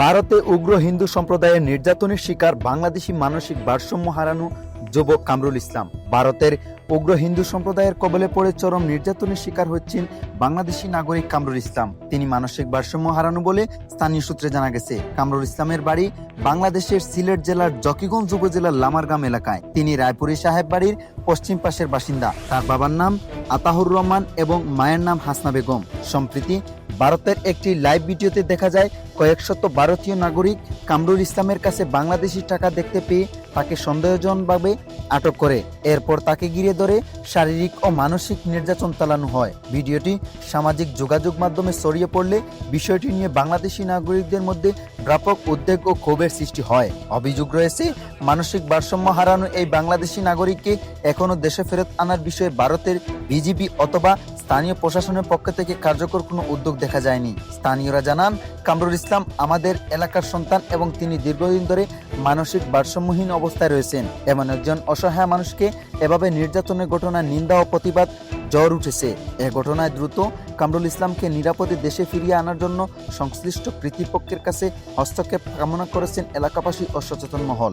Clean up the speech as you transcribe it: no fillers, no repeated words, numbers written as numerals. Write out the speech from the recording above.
ভারতে উগ্র হিন্দু সম্প্রদায়ের নির্যাতনের শিকার বাংলাদেশি মানসিক ভারসাম্য হারানো যুবক কামরুল ইসলাম। ভারতের উগ্র হিন্দু সম্প্রদায়ের কবলে পড়ে চরম নির্যাতনের শিকার হচ্ছেন বাংলাদেশি নাগরিক কামরুল ইসলাম। তিনি মানসিক ভারসাম্য হারানো বলে স্থানীয় সূত্রে জানা গেছে। কামরুল ইসলামের বাড়ি বাংলাদেশের সিলেট জেলার জকিগঞ্জ উপজেলার লামারগাম এলাকায়। তিনি রায়পুরি সাহেব বাড়ির পশ্চিম পাশের বাসিন্দা। তার বাবার নাম আতাহুর রহমান এবং মায়ের নাম হাসনা বেগম। সম্প্রতি ভারতের একটি লাইভ ভিডিওতে দেখা যায় কয়েক শত ভারতীয় নাগরিক কামরুল ইসলামের কাছে বাংলাদেশি টাকা দেখতে পেয়ে তাকে সন্দেহজনকভাবে আটক করে। এরপর তাকে ঘিরে ধরে শারীরিক ও মানসিক নির্যাতন চালানো হয়। ভিডিওটি সামাজিক যোগাযোগ মাধ্যমে ছড়িয়ে পড়লে বিষয়টি নিয়ে বাংলাদেশি নাগরিকদের মধ্যে ব্যাপক উদ্বেগ ও ক্ষোভের সৃষ্টি হয়। অভিযোগ রয়েছে, মানসিক ভারসাম্য হারানো এই বাংলাদেশি নাগরিককে এখনো দেশে ফেরত আনার বিষয়ে ভারতের বিজিবি অথবা স্থানীয় প্রশাসনের পক্ষ থেকে কার্যকর কোনো উদ্যোগ দেখা যায়নি। স্থানীয়রা জানান, কামরুল ইসলাম আমাদের এলাকার সন্তান এবং তিনি দীর্ঘদিন ধরে মানসিক ভারসাম্যহীন অবস্থায় রয়েছেন। এমন একজন অসহায় মানুষকে এভাবে নির্যাতনের ঘটনার নিন্দা ও প্রতিবাদ জ্বর উঠেছে। এ ঘটনায় দ্রুত কামরুল ইসলামকে নিরাপদে দেশে ফিরিয়ে আনার জন্য সংশ্লিষ্ট কর্তৃপক্ষের কাছে হস্তক্ষেপ কামনা করেছেন এলাকাবাসী ও সচেতন মহল।